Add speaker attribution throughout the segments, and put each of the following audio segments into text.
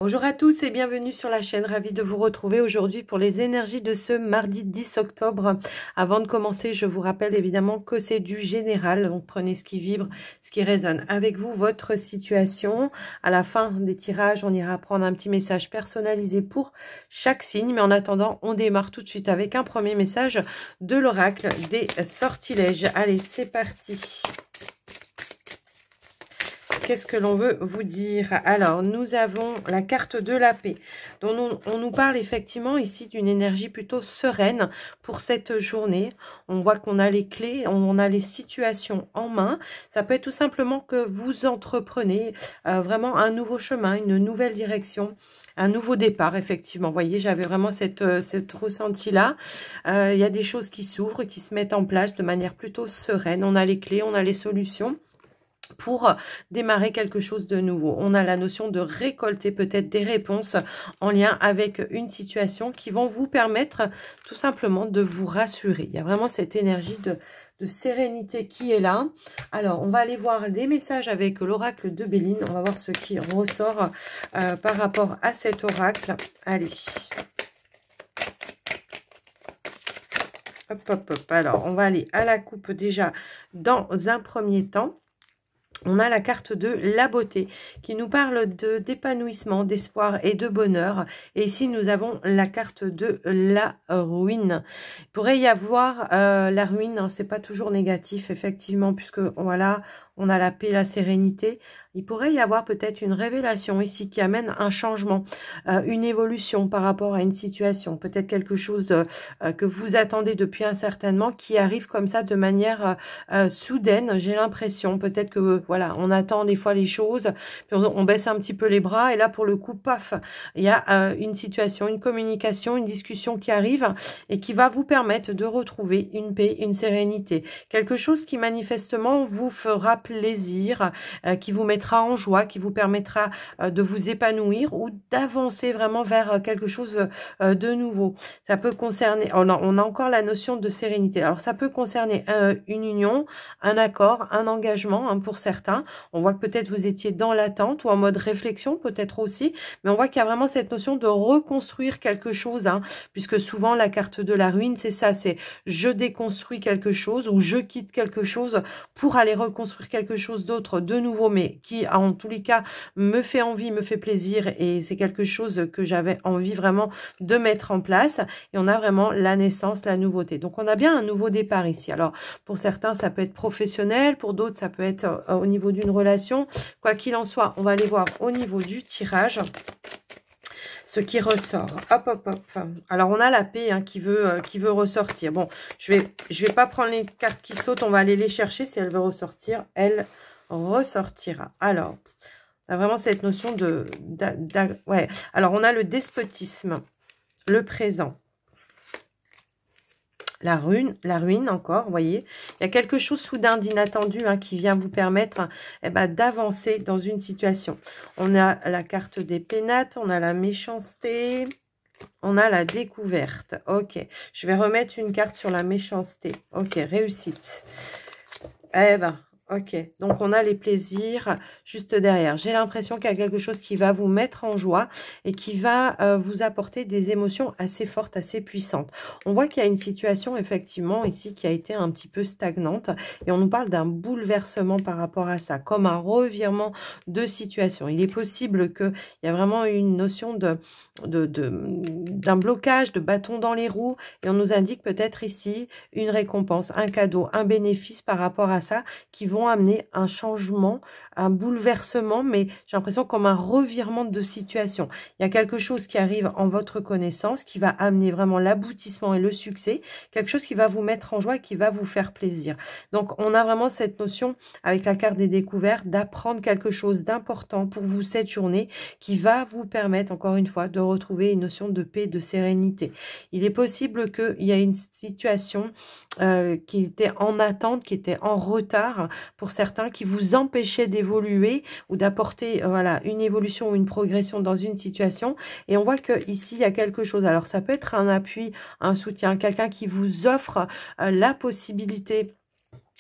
Speaker 1: Bonjour à tous et bienvenue sur la chaîne, ravie de vous retrouver aujourd'hui pour les énergies de ce mardi 10 octobre. Avant de commencer, je vous rappelle évidemment que c'est du général, donc prenez ce qui vibre, ce qui résonne avec vous, votre situation. À la fin des tirages, on ira prendre un petit message personnalisé pour chaque signe, mais en attendant, on démarre tout de suite avec un premier message de l'oracle des sortilèges. Allez, c'est parti. Qu'est-ce que l'on veut vous dire? Alors, nous avons la carte de la paix, dont on nous parle effectivement ici d'une énergie plutôt sereine pour cette journée. On voit qu'on a les clés, on a les situations en main. Ça peut être tout simplement que vous entreprenez vraiment un nouveau chemin, une nouvelle direction, un nouveau départ, effectivement. Vous voyez, j'avais vraiment cette ressenti-là. Il y a des choses qui s'ouvrent, qui se mettent en place de manière plutôt sereine. On a les clés, on a les solutions pour démarrer quelque chose de nouveau. On a la notion de récolter peut-être des réponses en lien avec une situation qui vont vous permettre tout simplement de vous rassurer. Il y a vraiment cette énergie de sérénité qui est là. Alors, on va aller voir les messages avec l'oracle de Béline. On va voir ce qui ressort par rapport à cet oracle. Allez. Hop, hop, hop. Alors, on va aller à la coupe déjà dans un premier temps. On a la carte de la beauté qui nous parle d'épanouissement, d'espoir et de bonheur. Et ici, nous avons la carte de la ruine. Il pourrait y avoir la ruine, hein, c'est pas toujours négatif, effectivement, puisque voilà, on a la paix, la sérénité. Il pourrait y avoir peut-être une révélation ici qui amène un changement, une évolution par rapport à une situation. Peut-être quelque chose que vous attendez depuis un certain moment qui arrive comme ça de manière soudaine. J'ai l'impression, peut-être que voilà, on attend des fois les choses, puis on baisse un petit peu les bras et là pour le coup, paf, il y a une situation, une communication, une discussion qui arrive et qui va vous permettre de retrouver une paix, une sérénité. Quelque chose qui manifestement vous fera plaisir, qui vous mettra en joie, qui vous permettra de vous épanouir ou d'avancer vraiment vers quelque chose de nouveau. Ça peut concerner, on a encore la notion de sérénité. Alors ça peut concerner une union, un accord, un engagement hein, pour certains. On voit que peut-être vous étiez dans l'attente ou en mode réflexion peut-être aussi, mais on voit qu'il y a vraiment cette notion de reconstruire quelque chose, hein, puisque souvent la carte de la ruine, c'est ça, c'est je déconstruis quelque chose ou je quitte quelque chose pour aller reconstruire quelque chose d'autre de nouveau, mais qui en tous les cas me fait envie, me fait plaisir et c'est quelque chose que j'avais envie vraiment de mettre en place. Et on a vraiment la naissance, la nouveauté. Donc on a bien un nouveau départ ici. Alors pour certains ça peut être professionnel, pour d'autres ça peut être au niveau d'une relation. Quoi qu'il en soit, on va aller voir au niveau du tirage ce qui ressort. Hop, hop, hop. Alors, on a la paix hein, qui veut ressortir. Bon, je vais pas prendre les cartes qui sautent. On va aller les chercher. Si elle veut ressortir, elle ressortira. Alors, on a vraiment cette notion ouais. Alors, on a le despotisme, le présent. La ruine encore, vous voyez. Il y a quelque chose soudain d'inattendu hein, qui vient vous permettre d'avancer dans une situation. On a la carte des pénates, on a la méchanceté, on a la découverte. Ok, je vais remettre une carte sur la méchanceté. Ok, réussite. Eh ben, ok, donc on a les plaisirs juste derrière. J'ai l'impression qu'il y a quelque chose qui va vous mettre en joie et qui va vous apporter des émotions assez fortes, assez puissantes. On voit qu'il y a une situation effectivement ici qui a été un petit peu stagnante et on nous parle d'un bouleversement par rapport à ça, comme un revirement de situation. Il est possible qu'il y a vraiment une notion d'un blocage, de bâton dans les roues et on nous indique peut-être ici une récompense, un cadeau, un bénéfice par rapport à ça qui vont amener un changement, un bouleversement, mais j'ai l'impression comme un revirement de situation. Il y a quelque chose qui arrive en votre connaissance, qui va amener vraiment l'aboutissement et le succès, quelque chose qui va vous mettre en joie, qui va vous faire plaisir. Donc, on a vraiment cette notion, avec la carte des découvertes, d'apprendre quelque chose d'important pour vous cette journée, qui va vous permettre, encore une fois, de retrouver une notion de paix, de sérénité. Il est possible qu'il y ait une situation qui était en attente, qui était en retard, pour certains qui vous empêchaient d'évoluer ou d'apporter voilà, une évolution ou une progression dans une situation. Et on voit qu'ici, il y a quelque chose. Alors, ça peut être un appui, un soutien, quelqu'un qui vous offre la possibilité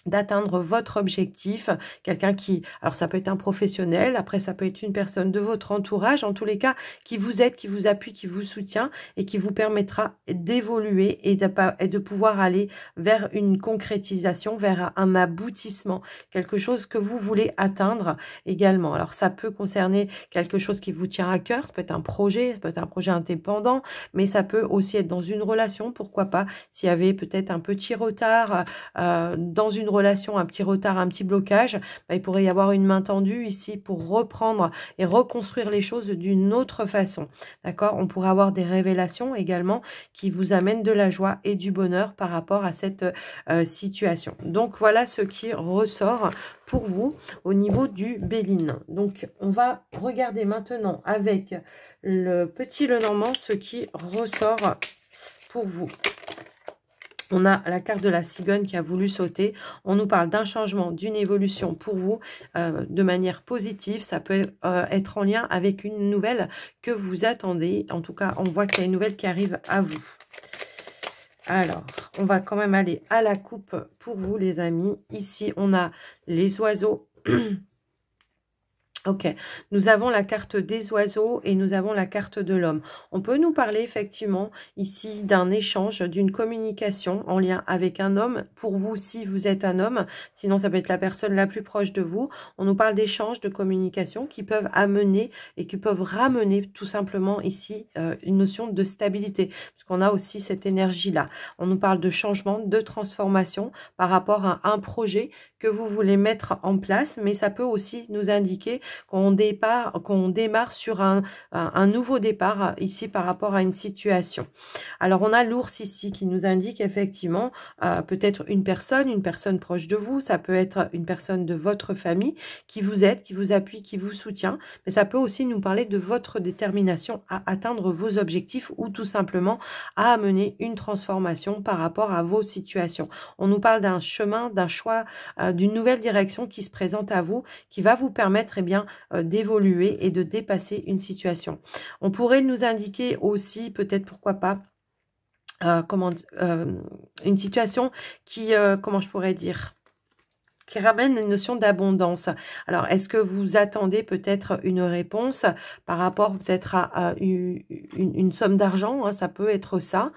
Speaker 1: d'atteindre votre objectif, quelqu'un qui, alors ça peut être un professionnel, après ça peut être une personne de votre entourage, en tous les cas, qui vous aide, qui vous appuie, qui vous soutient et qui vous permettra d'évoluer et de pouvoir aller vers une concrétisation, vers un aboutissement, quelque chose que vous voulez atteindre également. Alors ça peut concerner quelque chose qui vous tient à cœur, ça peut être un projet, ça peut être un projet indépendant, mais ça peut aussi être dans une relation, pourquoi pas, s'il y avait peut-être un petit retard dans une relation, un petit retard, un petit blocage, bah, il pourrait y avoir une main tendue ici pour reprendre et reconstruire les choses d'une autre façon. D'accord? On pourrait avoir des révélations également qui vous amènent de la joie et du bonheur par rapport à cette situation. Donc voilà ce qui ressort pour vous au niveau du Béline. Donc on va regarder maintenant avec le petit Lenormand ce qui ressort pour vous. On a la carte de la cigogne qui a voulu sauter. On nous parle d'un changement, d'une évolution pour vous de manière positive. Ça peut être en lien avec une nouvelle que vous attendez. En tout cas, on voit qu'il y a une nouvelle qui arrive à vous. Alors, on va quand même aller à la coupe pour vous, les amis. Ici, on a les oiseaux. Ok, nous avons la carte des oiseaux et nous avons la carte de l'homme. On peut nous parler effectivement ici d'un échange, d'une communication en lien avec un homme. Pour vous, si vous êtes un homme, sinon ça peut être la personne la plus proche de vous. On nous parle d'échanges, de communication qui peuvent amener et qui peuvent ramener tout simplement ici une notion de stabilité. Parce qu'on a aussi cette énergie-là. On nous parle de changement, de transformation par rapport à un projet que vous voulez mettre en place. Mais ça peut aussi nous indiquer qu'on démarre sur un nouveau départ ici par rapport à une situation. Alors on a l'ours ici qui nous indique effectivement peut-être une personne proche de vous, ça peut être une personne de votre famille qui vous aide, qui vous appuie, qui vous soutient, mais ça peut aussi nous parler de votre détermination à atteindre vos objectifs ou tout simplement à amener une transformation par rapport à vos situations. On nous parle d'un chemin, d'un choix, d'une nouvelle direction qui se présente à vous, qui va vous permettre bien d'évoluer et de dépasser une situation. On pourrait nous indiquer aussi, peut-être pourquoi pas, une situation qui, comment je pourrais dire, qui ramène une notion d'abondance. Alors, est-ce que vous attendez peut-être une réponse par rapport peut-être à une somme d'argent, hein, ça peut être ça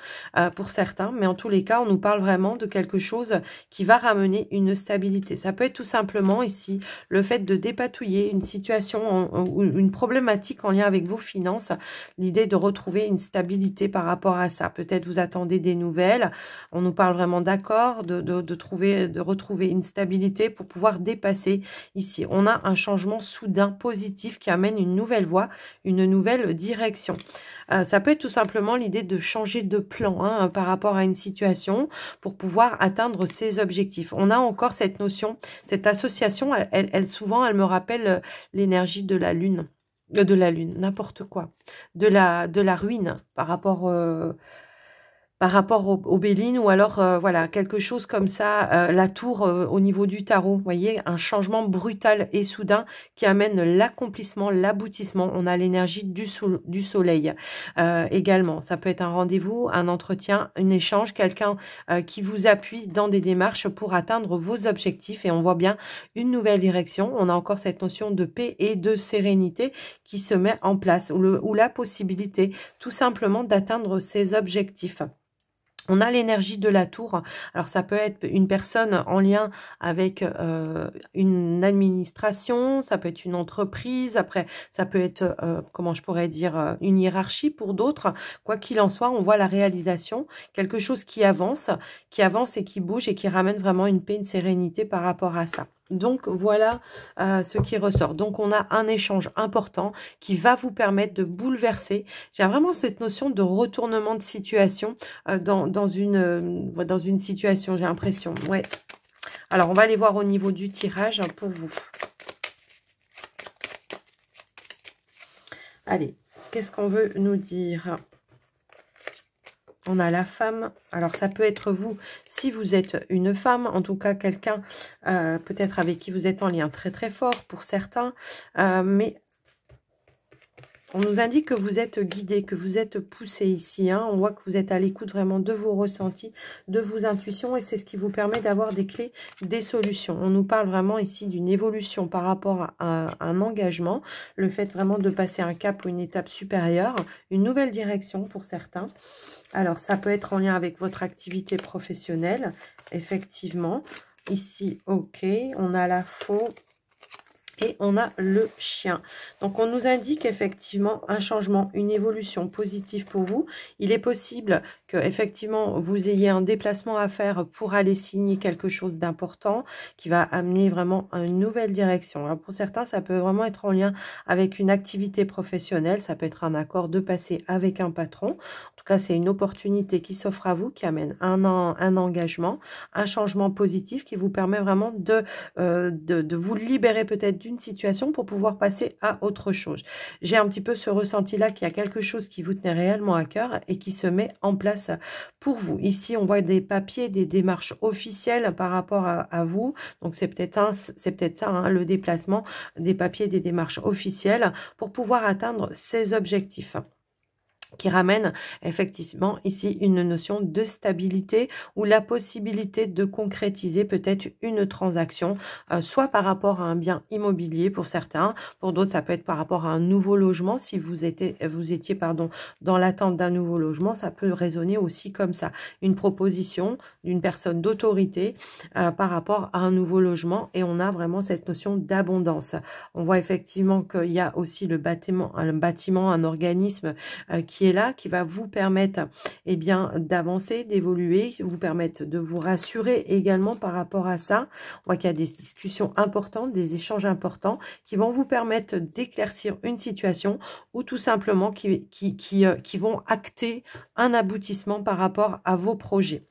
Speaker 1: pour certains, mais en tous les cas, on nous parle vraiment de quelque chose qui va ramener une stabilité. Ça peut être tout simplement ici le fait de dépatouiller une situation ou une problématique en lien avec vos finances, l'idée de retrouver une stabilité par rapport à ça. Peut-être vous attendez des nouvelles, on nous parle vraiment d'accord, de retrouver une stabilité pour pouvoir dépasser ici. On a un changement soudain positif qui amène une nouvelle voie, une nouvelle direction. Ça peut être tout simplement l'idée de changer de plan hein, par rapport à une situation pour pouvoir atteindre ses objectifs. On a encore cette notion, cette association, souvent, elle me rappelle l'énergie de la lune. De la lune, n'importe quoi. De la ruine par rapport au Béline ou alors voilà quelque chose comme ça, la tour au niveau du tarot, vous voyez, un changement brutal et soudain qui amène l'accomplissement, l'aboutissement. On a l'énergie du soleil également. Ça peut être un rendez-vous, un entretien, un échange, quelqu'un qui vous appuie dans des démarches pour atteindre vos objectifs et on voit bien une nouvelle direction. On a encore cette notion de paix et de sérénité qui se met en place ou la possibilité tout simplement d'atteindre ses objectifs. On a l'énergie de la tour. Alors, ça peut être une personne en lien avec une administration, ça peut être une entreprise, après, ça peut être, comment je pourrais dire, une hiérarchie pour d'autres. Quoi qu'il en soit, on voit la réalisation, quelque chose qui avance et qui bouge et qui ramène vraiment une paix, une sérénité par rapport à ça. Donc, voilà ce qui ressort. Donc, on a un échange important qui va vous permettre de bouleverser. J'ai vraiment cette notion de retournement de situation dans une situation, j'ai l'impression. Ouais. Alors, on va aller voir au niveau du tirage pour vous. Allez, qu'est-ce qu'on veut nous dire ? On a la femme. Alors, ça peut être vous, si vous êtes une femme, en tout cas quelqu'un peut-être avec qui vous êtes en lien très très fort pour certains. Mais On nous indique que vous êtes guidé, que vous êtes poussé ici. Hein. On voit que vous êtes à l'écoute vraiment de vos ressentis, de vos intuitions. Et c'est ce qui vous permet d'avoir des clés, des solutions. On nous parle vraiment ici d'une évolution par rapport à un engagement. Le fait vraiment de passer un cap ou une étape supérieure. Une nouvelle direction pour certains. Alors, ça peut être en lien avec votre activité professionnelle. Effectivement. Ici, ok. On a la faux. Et on a le chien. Donc, on nous indique effectivement un changement, une évolution positive pour vous. Il est possible que effectivement vous ayez un déplacement à faire pour aller signer quelque chose d'important qui va amener vraiment à une nouvelle direction. Alors, pour certains, ça peut vraiment être en lien avec une activité professionnelle. Ça peut être un accord de passé avec un patron. En tout cas, c'est une opportunité qui s'offre à vous, qui amène un engagement, un changement positif qui vous permet vraiment de vous libérer peut-être d'une situation pour pouvoir passer à autre chose. J'ai un petit peu ce ressenti-là qu'il y a quelque chose qui vous tenait réellement à cœur et qui se met en place pour vous. Ici, on voit des papiers, des démarches officielles par rapport à vous. Donc, c'est peut-être ça, hein, le déplacement des papiers, des démarches officielles pour pouvoir atteindre ces objectifs, qui ramène effectivement ici une notion de stabilité ou la possibilité de concrétiser peut-être une transaction, soit par rapport à un bien immobilier pour certains, pour d'autres ça peut être par rapport à un nouveau logement. Si vous étiez dans l'attente d'un nouveau logement, ça peut résonner aussi comme ça. Une proposition d'une personne d'autorité par rapport à un nouveau logement, et on a vraiment cette notion d'abondance. On voit effectivement qu'il y a aussi le bâtiment, un organisme qui est là, qui va vous permettre d'avancer, d'évoluer, vous permettre de vous rassurer également par rapport à ça. On voit qu'il y a des discussions importantes, des échanges importants qui vont vous permettre d'éclaircir une situation ou tout simplement qui vont acter un aboutissement par rapport à vos projets.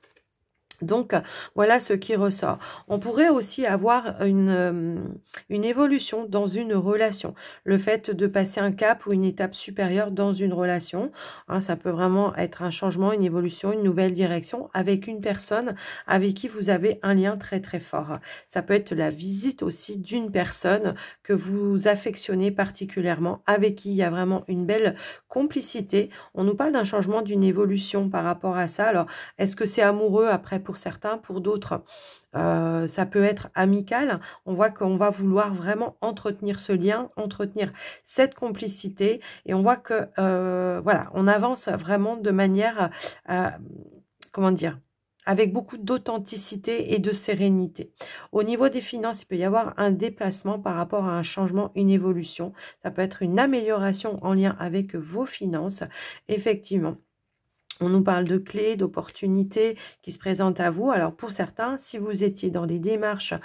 Speaker 1: Donc, voilà ce qui ressort. On pourrait aussi avoir une évolution dans une relation. Le fait de passer un cap ou une étape supérieure dans une relation, hein, ça peut vraiment être un changement, une évolution, une nouvelle direction avec une personne avec qui vous avez un lien très très fort. Ça peut être la visite aussi d'une personne que vous affectionnez particulièrement, avec qui il y a vraiment une belle complicité. On nous parle d'un changement, d'une évolution par rapport à ça. Alors, est-ce que c'est amoureux après pour certains, pour d'autres, ça peut être amical. On voit qu'on va vouloir vraiment entretenir ce lien, entretenir cette complicité, et on voit que voilà, on avance vraiment de manière, comment dire, avec beaucoup d'authenticité et de sérénité. Au niveau des finances, il peut y avoir un déplacement par rapport à un changement, une évolution. Ça peut être une amélioration en lien avec vos finances, effectivement. On nous parle de clés, d'opportunités qui se présentent à vous. Alors pour certains, si vous étiez dans des démarches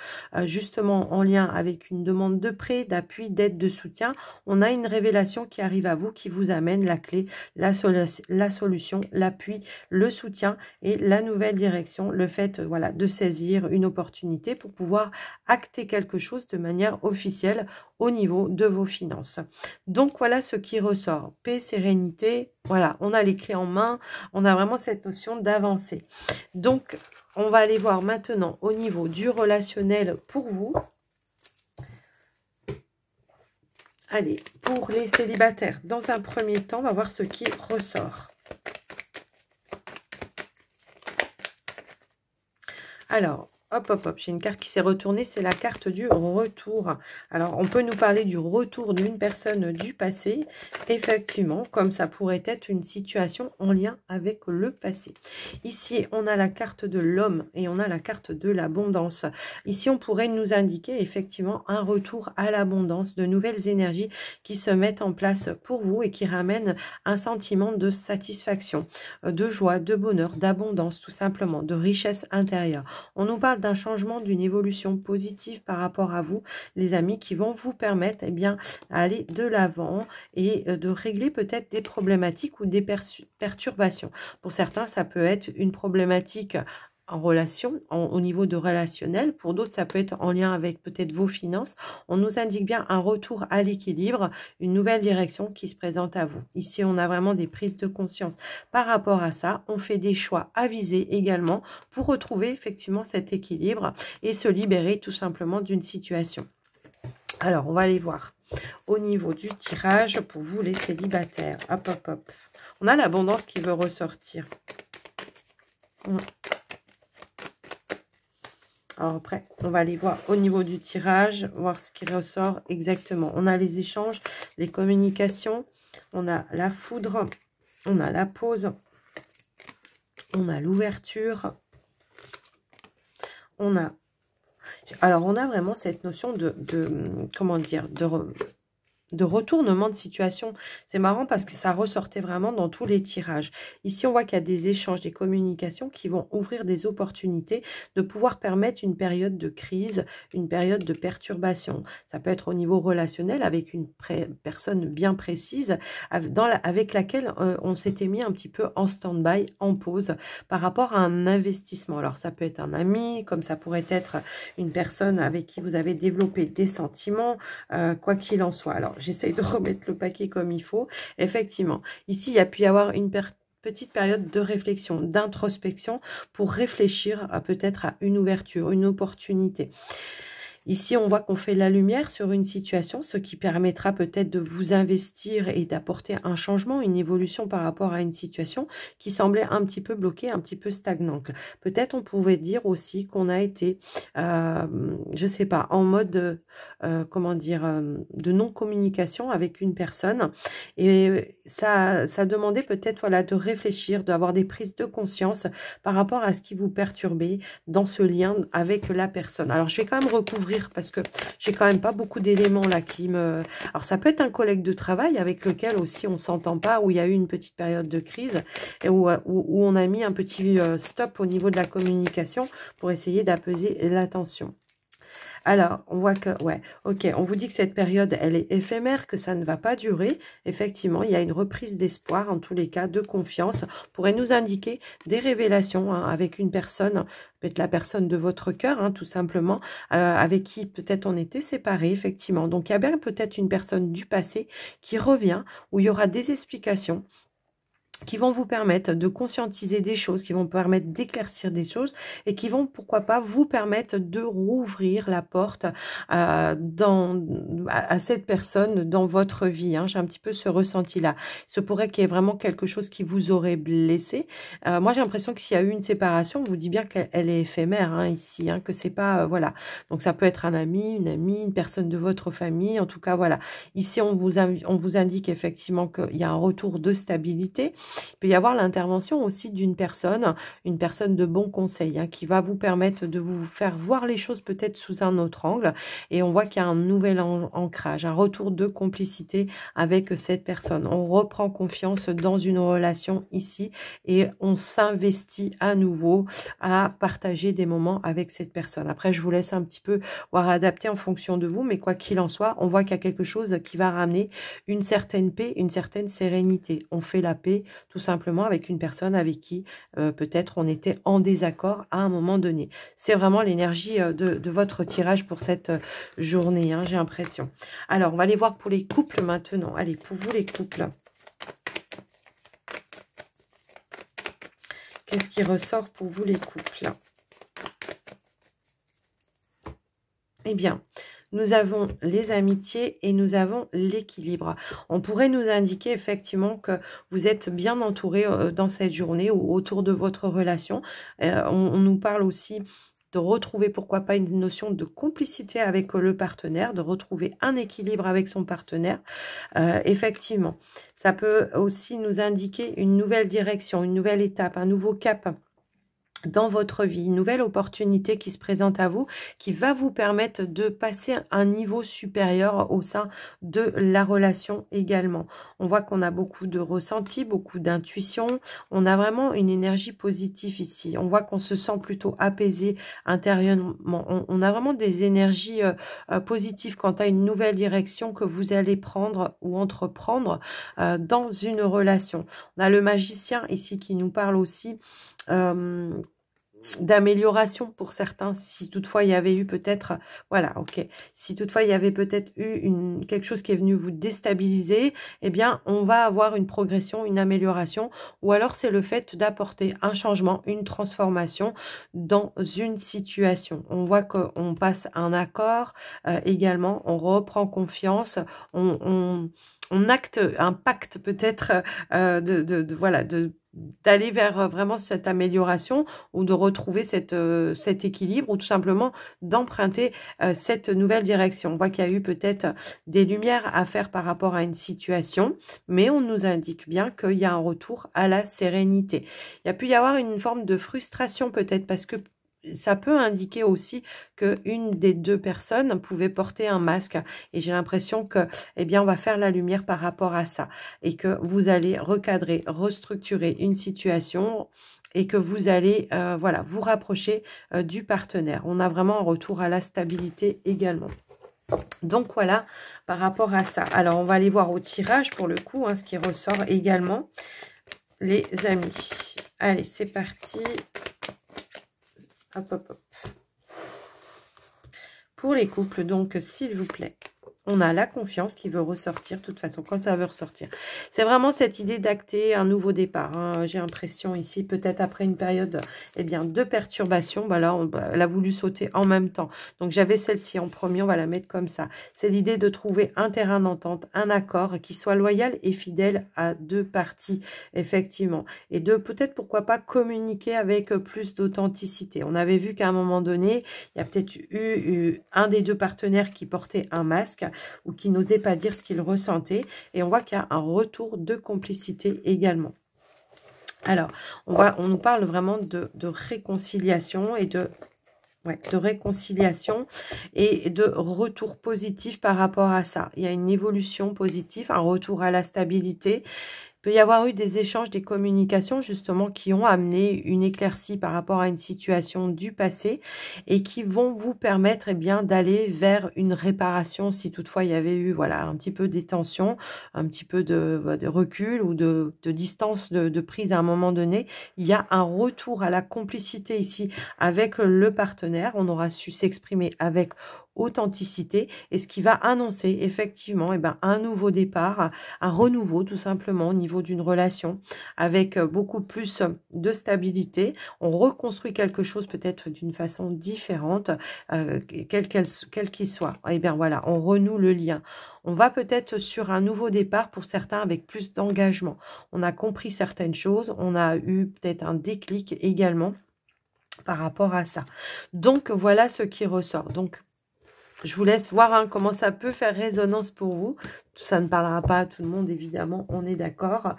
Speaker 1: justement en lien avec une demande de prêt, d'appui, d'aide, de soutien, on a une révélation qui arrive à vous, qui vous amène la clé, la solution, l'appui, le soutien et la nouvelle direction. Le fait voilà, de saisir une opportunité pour pouvoir acter quelque chose de manière officielle au niveau de vos finances. Donc voilà ce qui ressort. Paix, sérénité, voilà, on a les clés en main, on a vraiment cette notion d'avancer. Donc, on va aller voir maintenant au niveau du relationnel pour vous. Allez, pour les célibataires, dans un premier temps, on va voir ce qui ressort. Alors, hop, hop, hop, j'ai une carte qui s'est retournée, c'est la carte du retour. Alors, on peut nous parler du retour d'une personne du passé, effectivement, comme ça pourrait être une situation en lien avec le passé. Ici, on a la carte de l'homme et on a la carte de l'abondance. Ici, on pourrait nous indiquer effectivement un retour à l'abondance, de nouvelles énergies qui se mettent en place pour vous et qui ramènent un sentiment de satisfaction, de joie, de bonheur, d'abondance, tout simplement, de richesse intérieure. On nous parle d'un changement, d'une évolution positive par rapport à vous, les amis, qui vont vous permettre d'aller de l'avant et de régler peut-être des problématiques ou des perturbations. Pour certains, ça peut être une problématique en relation, au niveau de relationnel. Pour d'autres, ça peut être en lien avec peut-être vos finances. On nous indique bien un retour à l'équilibre, une nouvelle direction qui se présente à vous. Ici, on a vraiment des prises de conscience par rapport à ça. On fait des choix avisés également pour retrouver effectivement cet équilibre et se libérer tout simplement d'une situation. Alors, on va aller voir. au niveau du tirage pour vous les célibataires. Hop, hop, hop. On a l'abondance qui veut ressortir. Alors après, on va aller voir au niveau du tirage, voir ce qui ressort exactement. On a les échanges, les communications, on a la foudre, on a la pause, on a l'ouverture, on a... Alors, on a vraiment cette notion comment dire, de retournement de situation. C'est marrant parce que ça ressortait vraiment dans tous les tirages. Ici, on voit qu'il y a des échanges, des communications qui vont ouvrir des opportunités de pouvoir permettre une période de crise, une période de perturbation. Ça peut être au niveau relationnel avec une personne bien précise avec laquelle on s'était mis un petit peu en stand-by, en pause par rapport à un investissement. Alors, ça peut être un ami, comme ça pourrait être une personne avec qui vous avez développé des sentiments, quoi qu'il en soit. Alors, j'essaye de remettre le paquet comme il faut. Effectivement, ici, il y a pu y avoir une petite période de réflexion, d'introspection pour réfléchir peut-être à une ouverture, une opportunité. Ici, on voit qu'on fait la lumière sur une situation, ce qui permettra peut-être de vous investir et d'apporter un changement, une évolution par rapport à une situation qui semblait un petit peu bloquée, un petit peu stagnante. Peut-être on pouvait dire aussi qu'on a été, je sais pas, en mode, comment dire, de non-communication avec une personne. Et ça demandait peut-être voilà, de réfléchir, d'avoir des prises de conscience par rapport à ce qui vous perturbait dans ce lien avec la personne. Alors, je vais quand même recouvrir parce que j'ai quand même pas beaucoup d'éléments là qui me... Alors, ça peut être un collègue de travail avec lequel aussi on s'entend pas, où il y a eu une petite période de crise et où on a mis un petit stop au niveau de la communication pour essayer d'apaiser la tension. Alors, on voit que, ouais, ok, on vous dit que cette période, elle est éphémère, que ça ne va pas durer. Effectivement, il y a une reprise d'espoir, en tous les cas, de confiance. Pourrait nous indiquer des révélations hein, avec une personne, peut-être la personne de votre cœur, hein, tout simplement, avec qui peut-être on était séparés, effectivement. Donc, il y a bien peut-être une personne du passé qui revient, où il y aura des explications qui vont vous permettre de conscientiser des choses, qui vont permettre d'éclaircir des choses et qui vont, pourquoi pas, vous permettre de rouvrir la porte à cette personne dans votre vie. Hein. J'ai un petit peu ce ressenti-là. Il se pourrait qu'il y ait vraiment quelque chose qui vous aurait blessé. Moi, j'ai l'impression que s'il y a eu une séparation, on vous dit bien qu'elle est éphémère hein, ici, hein, que c'est pas... voilà. Donc, ça peut être un ami, une personne de votre famille. En tout cas, voilà. Ici, on vous indique effectivement qu'il y a un retour de stabilité. Il peut y avoir l'intervention aussi d'une personne, une personne de bon conseil, hein, qui va vous permettre de vous faire voir les choses peut-être sous un autre angle. Et on voit qu'il y a un nouvel ancrage, un retour de complicité avec cette personne. On reprend confiance dans une relation ici et on s'investit à nouveau à partager des moments avec cette personne. Après, je vous laisse un petit peu voir adapter en fonction de vous, mais quoi qu'il en soit, on voit qu'il y a quelque chose qui va ramener une certaine paix, une certaine sérénité. On fait la paix tout simplement avec une personne avec qui peut-être on était en désaccord à un moment donné. C'est vraiment l'énergie de votre tirage pour cette journée, hein, j'ai l'impression. Alors, on va aller voir pour les couples maintenant. Allez, pour vous les couples. Qu'est-ce qui ressort pour vous les couples? Eh bien, nous avons les amitiés et nous avons l'équilibre. On pourrait nous indiquer effectivement que vous êtes bien entouré dans cette journée ou autour de votre relation. On nous parle aussi de retrouver, pourquoi pas, une notion de complicité avec le partenaire, de retrouver un équilibre avec son partenaire. Effectivement, ça peut aussi nous indiquer une nouvelle direction, une nouvelle étape, un nouveau cap dans votre vie, une nouvelle opportunité qui se présente à vous, qui va vous permettre de passer un niveau supérieur au sein de la relation également. On voit qu'on a beaucoup de ressenti, beaucoup d'intuition, on a vraiment une énergie positive ici. On voit qu'on se sent plutôt apaisé intérieurement. On a vraiment des énergies positives quant à une nouvelle direction que vous allez prendre ou entreprendre dans une relation. On a le magicien ici qui nous parle aussi d'amélioration pour certains, si toutefois il y avait eu peut-être, voilà, ok, si toutefois il y avait peut-être eu quelque chose qui est venu vous déstabiliser, eh bien on va avoir une progression, une amélioration, ou alors c'est le fait d'apporter un changement, une transformation dans une situation. On voit qu'on passe un accord également, on reprend confiance, on acte un pacte peut-être voilà, d'aller vers vraiment cette amélioration ou de retrouver cet équilibre ou tout simplement d'emprunter cette nouvelle direction. On voit qu'il y a eu peut-être des lumières à faire par rapport à une situation, mais on nous indique bien qu'il y a un retour à la sérénité. Il y a pu y avoir une forme de frustration peut-être parce que ça peut indiquer aussi qu'une des deux personnes pouvait porter un masque. Et j'ai l'impression que, eh bien, on va faire la lumière par rapport à ça. Et que vous allez recadrer, restructurer une situation et que vous allez, voilà, vous rapprocher du partenaire. On a vraiment un retour à la stabilité également. Donc, voilà, par rapport à ça. Alors, on va aller voir au tirage, pour le coup, hein, ce qui ressort également, les amis. Allez, c'est parti. Hop, hop, hop. Pour les couples, donc, s'il vous plaît, on a la confiance qui veut ressortir, de toute façon, quand ça veut ressortir. C'est vraiment cette idée d'acter un nouveau départ. Hein. J'ai l'impression ici, peut-être après une période eh bien, de perturbation, bah là, elle a voulu sauter en même temps. Donc, j'avais celle-ci en premier, on va la mettre comme ça. C'est l'idée de trouver un terrain d'entente, un accord qui soit loyal et fidèle à deux parties, effectivement. Et de peut-être, pourquoi pas, communiquer avec plus d'authenticité. On avait vu qu'à un moment donné, il y a peut-être eu un des deux partenaires qui portait un masque ou qui n'osait pas dire ce qu'il ressentait. Et on voit qu'il y a un retour de complicité également. Alors, on nous parle vraiment de réconciliation et de réconciliation et de retour positif par rapport à ça. Il y a une évolution positive, un retour à la stabilité. Il peut y avoir eu des échanges, des communications justement qui ont amené une éclaircie par rapport à une situation du passé et qui vont vous permettre eh bien d'aller vers une réparation si toutefois il y avait eu voilà un petit peu des tensions, un petit peu de recul ou de distance de prise à un moment donné. Il y a un retour à la complicité ici avec le partenaire. On aura su s'exprimer avec authenticité et ce qui va annoncer effectivement un nouveau départ, un renouveau tout simplement au niveau d'une relation avec beaucoup plus de stabilité. On reconstruit quelque chose peut-être d'une façon différente, quel qu'il soit. Et bien voilà, on renoue le lien. On va peut-être sur un nouveau départ pour certains avec plus d'engagement. On a compris certaines choses, on a eu peut-être un déclic également par rapport à ça. Donc voilà ce qui ressort. Donc je vous laisse voir comment ça peut faire résonance pour vous. Ça ne parlera pas à tout le monde, évidemment, on est d'accord.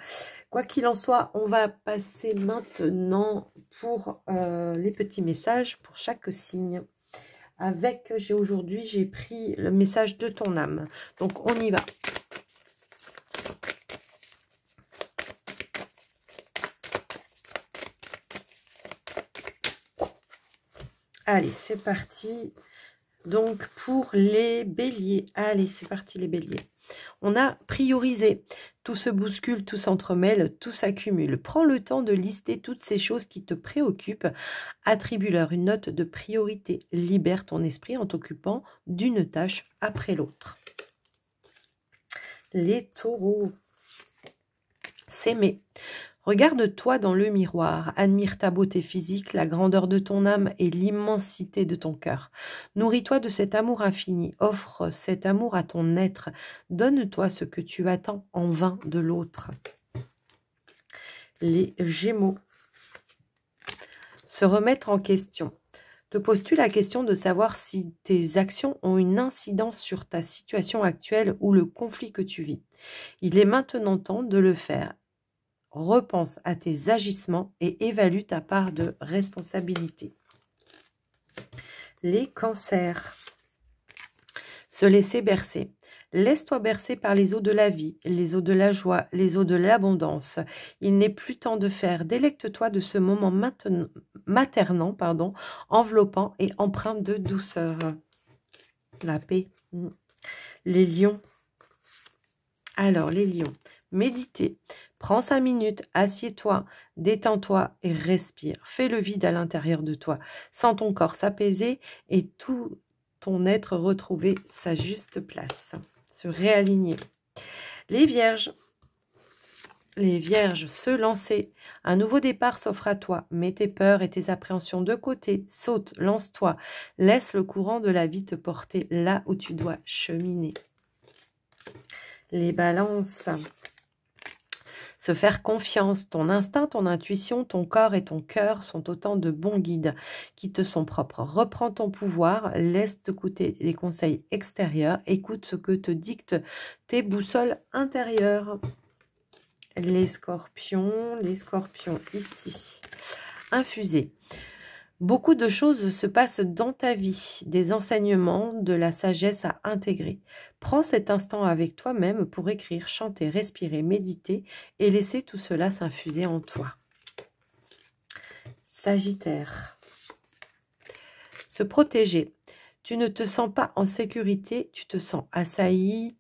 Speaker 1: Quoi qu'il en soit, on va passer maintenant pour les petits messages pour chaque signe. Aujourd'hui, j'ai pris le message de ton âme. Donc, on y va. Allez, c'est parti. Donc, pour les béliers, allez, c'est parti les béliers. On a priorisé. Tout se bouscule, tout s'entremêle, tout s'accumule. Prends le temps de lister toutes ces choses qui te préoccupent. Attribue-leur une note de priorité. Libère ton esprit en t'occupant d'une tâche après l'autre. Les taureaux. S'aimer. Regarde-toi dans le miroir, admire ta beauté physique, la grandeur de ton âme et l'immensité de ton cœur. Nourris-toi de cet amour infini, offre cet amour à ton être, donne-toi ce que tu attends en vain de l'autre. Les Gémeaux. Se remettre en question. Te poses-tu la question de savoir si tes actions ont une incidence sur ta situation actuelle ou le conflit que tu vis? Il est maintenant temps de le faire. Repense à tes agissements et évalue ta part de responsabilité. Les cancers. Se laisser bercer. Laisse-toi bercer par les eaux de la vie, les eaux de la joie, les eaux de l'abondance. Il n'est plus temps de faire. Délecte-toi de ce moment maternant, enveloppant et empreint de douceur. La paix. Les lions. Alors, les lions. méditer. Prends 5 minutes, assieds-toi, détends-toi et respire. Fais le vide à l'intérieur de toi. Sens ton corps s'apaiser et tout ton être retrouver sa juste place. Se réaligner. Les vierges. Les vierges, se lancer. Un nouveau départ s'offre à toi. Mets tes peurs et tes appréhensions de côté. Saute, lance-toi. Laisse le courant de la vie te porter là où tu dois cheminer. Les balances. Se faire confiance. Ton instinct, ton intuition, ton corps et ton cœur sont autant de bons guides qui te sont propres. Reprends ton pouvoir. Laisse t'écouter les conseils extérieurs. Écoute ce que te dictent tes boussoles intérieures. Les scorpions ici. Infusé. Beaucoup de choses se passent dans ta vie, des enseignements, de la sagesse à intégrer. Prends cet instant avec toi-même pour écrire, chanter, respirer, méditer et laisser tout cela s'infuser en toi. Sagittaire. Se protéger. Tu ne te sens pas en sécurité, tu te sens assailli,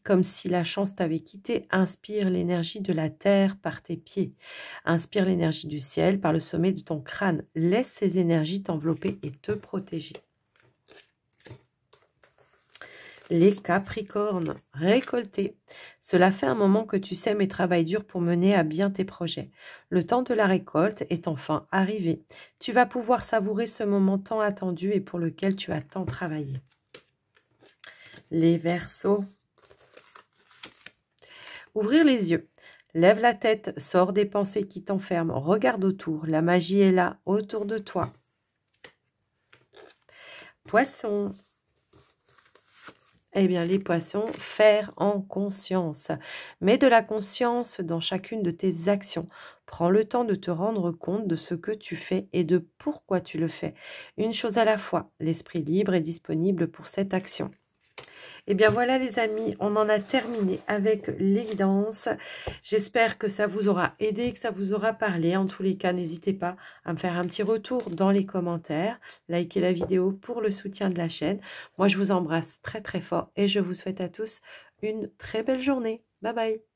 Speaker 1: comme si la chance t'avait quitté. Inspire l'énergie de la terre par tes pieds. Inspire l'énergie du ciel par le sommet de ton crâne. Laisse ces énergies t'envelopper et te protéger. Les Capricornes, récolter. Cela fait un moment que tu sèmes et travailles dur pour mener à bien tes projets. Le temps de la récolte est enfin arrivé. Tu vas pouvoir savourer ce moment tant attendu et pour lequel tu as tant travaillé. Les Verseaux. Ouvrir les yeux. Lève la tête, sors des pensées qui t'enferment, regarde autour. La magie est là, autour de toi. Poissons. Eh bien, les poissons, faire en conscience. Mets de la conscience dans chacune de tes actions. Prends le temps de te rendre compte de ce que tu fais et de pourquoi tu le fais. Une chose à la fois, l'esprit libre est disponible pour cette action. Et bien voilà les amis, on en a terminé avec les guidances. J'espère que ça vous aura aidé, que ça vous aura parlé. En tous les cas, n'hésitez pas à me faire un petit retour dans les commentaires. Likez la vidéo pour le soutien de la chaîne. Moi, je vous embrasse très très fort et je vous souhaite à tous une très belle journée. Bye bye.